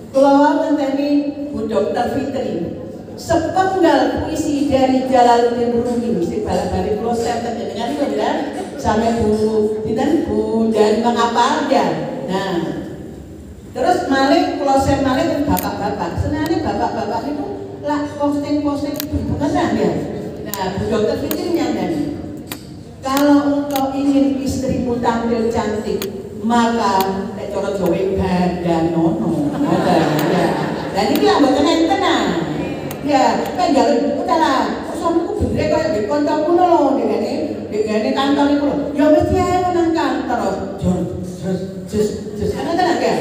Kula ngenteni Bu Dr. Fitri. Sepenggal puisi dari Jalaluddin Rumi mesti balik-balik kula senten dengan itu kan sampai Bu dan mengapa aja. Nah, terus malih kula share malih ke bapak-bapak. Senane bapak-bapak itu lah posting-posting itu kan ya. Nah, Bu Dr. Fitri nyandani. Kalau engkau ingin istrimu tampil cantik, maka cara Jawa badan nono. Ya. Dan ini lah mboten enten. Ya, kan jalan utalah. Sampeku bener kaya di kancaku lho, dene kantor iku lho. Ya mesti ae nang kantor. Jus. Ana tenan ya.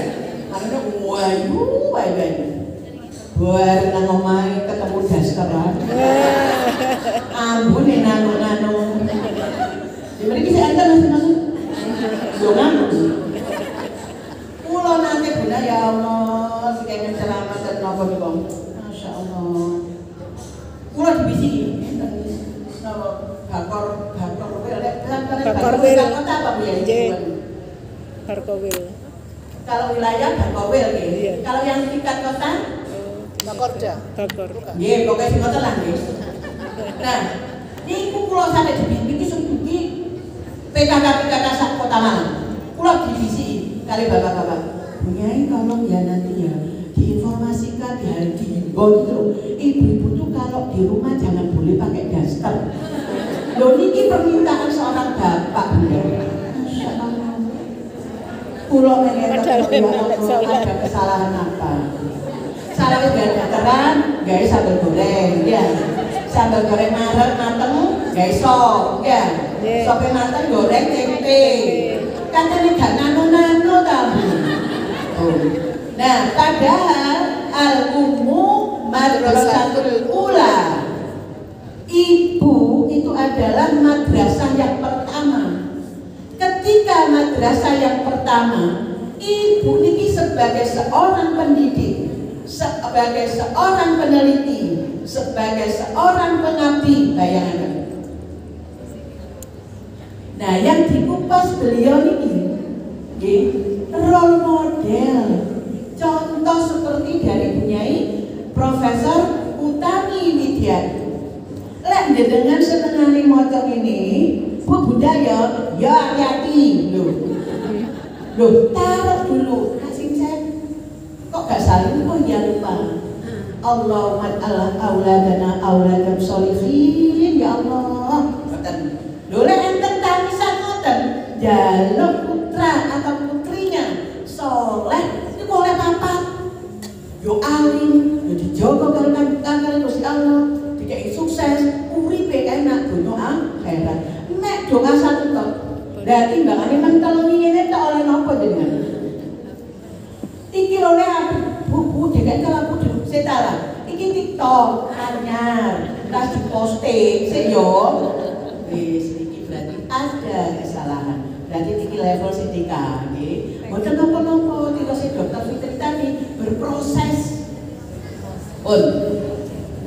Ana wayu. Buar nang omahe ketemu dasteran. Ampun nano. Di mriki sik enten Mas. Yo ngaku. Kula nanti guna ya Allah, sikenge selamat napa niku. Masyaallah. Kula dibisiki bakor wel kota apa Bu ya? Barkowil. Kalau wilayah Barkowil nggih. Kalau yang tingkat kota Bakorja. Nggih, pokoke sing kota lah nggih. Nah, niku kula sampe dibisiki iki PKK sak Kota Malang. Kula dibisiki kali bapak-bapak. Nyai tolong ya nanti ya diinformasikan dihimbau gitu. Ibu-ibu tuh kalau di rumah jangan boleh pakai daster. Loh ini permintaan seorang bapak. Masya Allah. Pulau mengenai ada kesalahan apa? Salah gadaran, guys sambal goreng, ya. Sambal goreng mateng, guys sop, ya. Sopnya mateng goreng tempe. Katanya gak nano-nano tahu. Nah, padahal al-ummu madrasatul ula. Ibu itu adalah madrasah yang pertama. Ketika madrasah yang pertama, ibu ini sebagai seorang pendidik, sebagai seorang peneliti, sebagai seorang pengabdi, bayangkan. Nah, yang dikupas beliau ini, role model, contoh seperti dari Bunyai Profesor Utami Widiati. Lek dengan senengane motor ini, Bu Budaya, ya hati-hati loh, taruh dulu, kasih saya. Kok gak saling? Oh ya lupa. Allahumma Allah auladana auladam sholihin, ya Allah. Lho lek enten tangisan ngoten, jaluk putra atau putrinya soleh itu oleh papat. Yo alim, yo dijogo karo kangkang Gusti Allah, dikai sukses, uripe enak donya akhirat. Mek donga satu tok. Lah timbangane mentel ngene tok oleh napa jenengan? Iki lho lek buku dikek kalau kudu setala. Iki TikTok anyar, tas diposting sik yo. Wis iki berarti ada kesalahan. Berarti iki level sintika nggih. Mboten napa-napa tika si Dokter Fitri tadi berproses.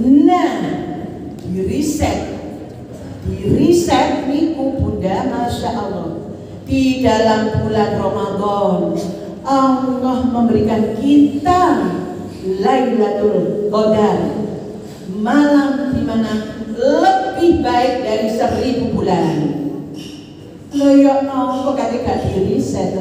Nah, diriset niku Bunda, Masya Allah. Di dalam bulan Ramadan Allah memberikan kita Lailatul Qadar, malam di mana lebih baik dari 1000 bulan. Lho ya apa kate gak diriset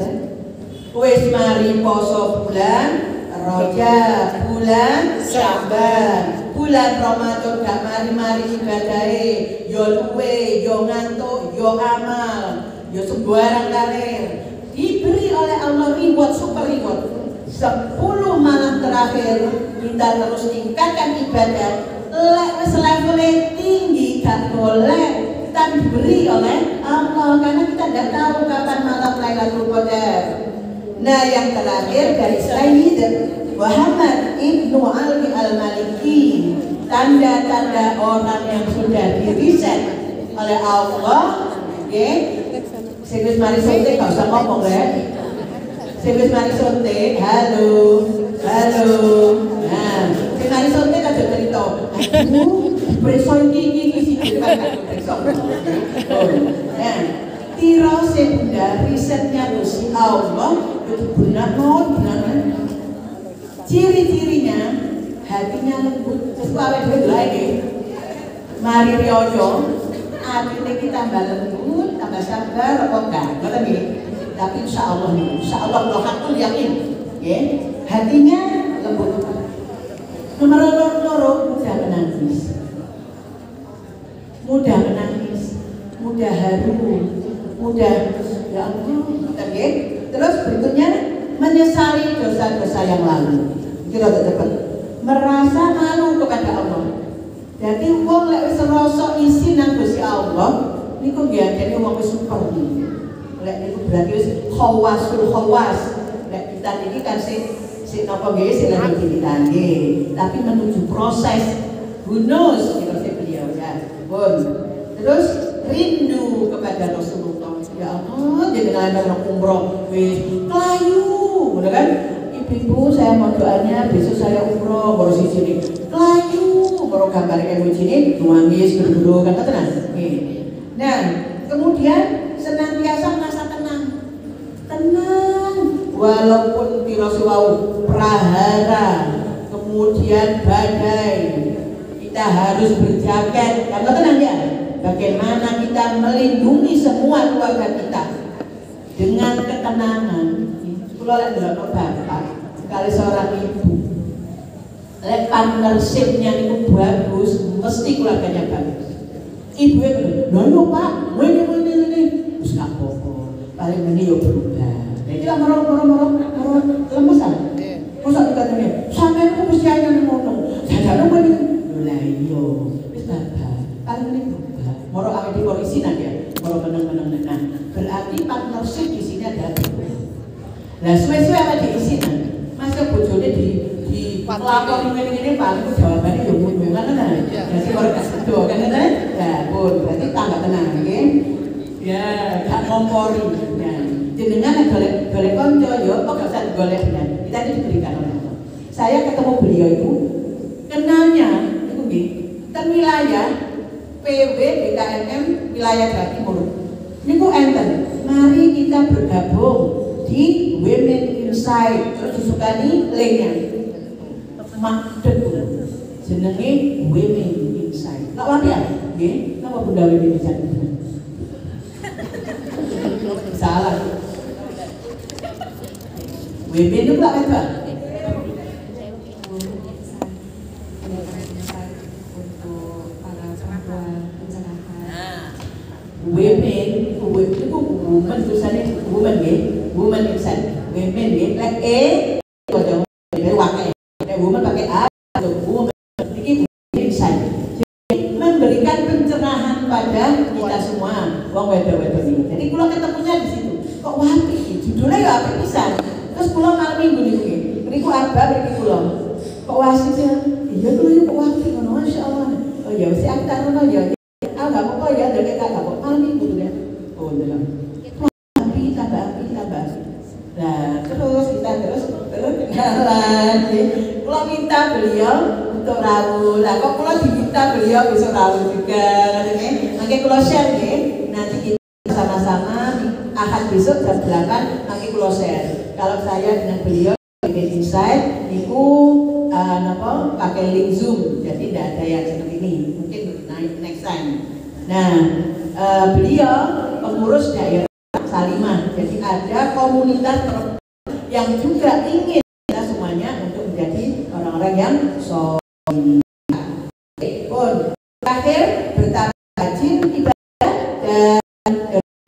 wis mari poso bulan Rajab, bulan Sya'ban, bulan Ramadan gak mari-mari ibadahe, yo luwe, yo ngantuk, yo amal, yo sembarang karir. Diberi oleh Allah reward, super reward. 10 malam terakhir kita terus tingkatkan ibadah. Wis levelnya tinggi gak boleh, tapi diberi oleh Allah karena kita tidak tahu kapan malam Lailatul Qadar. Nah, yang terakhir dari Sayyid Muhammad Ibnu Ali Al-Maliki, tanda-tanda orang yang sudah diriset oleh Allah. Oke, Sibis Mari Sonte gak usah ngomong ya. Sibis Mari Sonte, halo. Nah, Sibis Mari Sonte kan sudah cerita. Aduh, preson gigi sih Nah, tirose bunda risetnya Gusti Allah itu benar. Ciri-cirinya hatinya lembut. Sesuai dhewe lagi. Mari riyo atine kita tambah lembut, tambah sabar apa enggak? Ngoten nggih. Tapi insyaallah Allah hakul yakin. Nggih. Hatinya lembut. Nomor loro mudah menangis. Mudah haru, mudah ya Allah. Terus berikutnya menyesali dosa-dosa yang lalu. Kita tetap merasa malu kepada Allah. Jadi wong lek wis rasa isi nang Gusti Allah niku biasane wong wis super. Lek niku berarti wis khawasul khawas. Lek kita iki kan sing napa nggih sing lagi ditangge, tapi menuju proses bonus kita beliau ya. Pun. Terus rindu kepada Rasulullah. Ya Allah, jenengan orang umroh wis klayu, bener kan? Ibu saya mau doanya besok saya umroh baru sini. Klayu, baru gambar kayak begini, nuangis berdua kata tenang. Nah, kemudian senantiasa merasa tenang. Walaupun tirasuwau prahara, kemudian badai, kita harus berjaket. Karena tenang ya. Bagaimana kita melindungi semua keluarga kita dengan ketenangan. Kalau lihat dalam bapak, sekali seorang ibu, lihat partnershipnya itu bagus, mesti keluarganya bagus. Ibu itu, no pak, ini, terus nggak apa-apa, paling ini yo berubah. Jadi lah merong lemesan. Masa dikatakan, sampai aku mesti aja ngomong, saya nunggu ini, lah iyo, terus bapak, paling ini berubah. Moro awet di polisi nanti, moro menang. Nah, berarti partnership di sini ada. Nah, suwe-suwe apa diisi nanti? Masa bojone di pelakon ini paling jawabannya ya hubungan kan? Jadi orang kasih doa kan kan? Ya, pun berarti tambah tenang, ya? Ya, gak ngompori. Nah, jenengan golek konco, yo, kok gak usah golek dan kita diberikan oleh Allah. Saya ketemu beliau itu, kenalnya itu di wilayah PW BKNM wilayah Jawa Timur. Niku enten. Mari kita bergabung di Women Inside. Terus disukani linknya. Makdek jenenge Women Inside. Lak wani ya? Nggih, napa Bunda Women Inside? Salah. Women itu lak apa? Women itu woman tulisannya woman ya, woman inside, women ya, like kalau pakai woman pakai a, atau woman ini inside. Jadi memberikan pencerahan pada kita semua, wong wedo-wedo ini. Jadi kalau ketemunya di situ, kok wapi, judulnya ya apa bisa. Terus pulau malam minggu nih, beriku apa, beriku pulau. Kok wasitnya, iya tuh kok wapi, masya Allah. Oh ya, si aktar no ya. Nggak apa-apa ya, dari kakak nggak apa-apa minggu ya. Oh dalam tambah. Nah terus kita jalan. Kalau minta beliau untuk rawuh, lah kok kalau diminta beliau bisa rawuh juga. Nanti kalau share ya, nanti kita sama-sama Ahad besok jam 8 nanti kalau share. Kalau saya dengan beliau di Inside, niku pakai link Zoom, jadi tidak ada yang seperti ini. Mungkin next time. Nah, beliau pengurus daerah Salimah, jadi ada komunitas yang juga ingin kita semuanya untuk menjadi orang-orang yang soleh.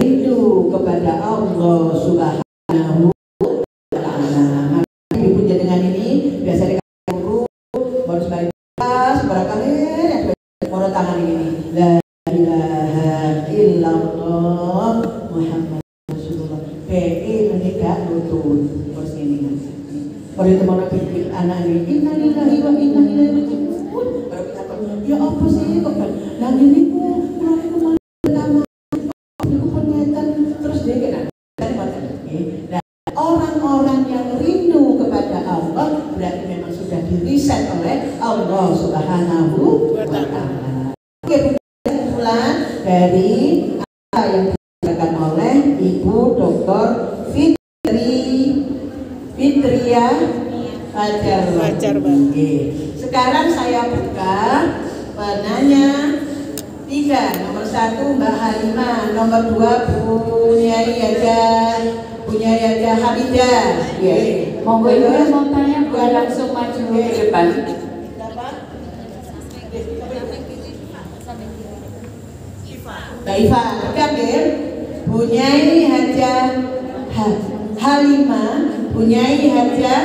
rindu kepada Allah Subhanahu wa Ta'ala. Dipuja dengan ini biasa dikasih guru baru sekali pas barangkali mau tangan ini la ilaha illallah Muhammad Rasulullah PE menikah lutut terus ini baru itu mau pikir anak ini innalillahi wa inna ilaihi raji'un baru kita ya apa sih kok dan ini mulai pertama aku penyetan terus dia kena dan orang-orang yang rindu kepada Allah berarti memang sudah diriset oleh Allah Subhanahu wa Ta'ala. Kesimpulan dari apa yang disampaikan oleh Ibu Dr. Fitria Fajar. Sekarang saya buka penanya 3, nomor 1 Mbak Halimah, nomor 2 Punya Yada Hamidah. Monggo Ibu yang mau tanya boleh langsung maju ke depan. Mbak Iva, Kabir, Bunyai Hajah Halimah, Bunyai Hajah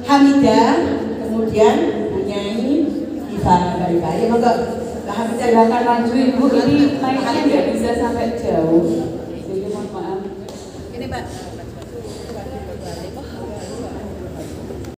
Hamidah, kemudian Bunyai Iva. Ya monggo Mbak Hamidah Silakan maju Ibu, ini mic-nya nggak bisa sampai jauh. Jadi mohon maaf. Ini Pak.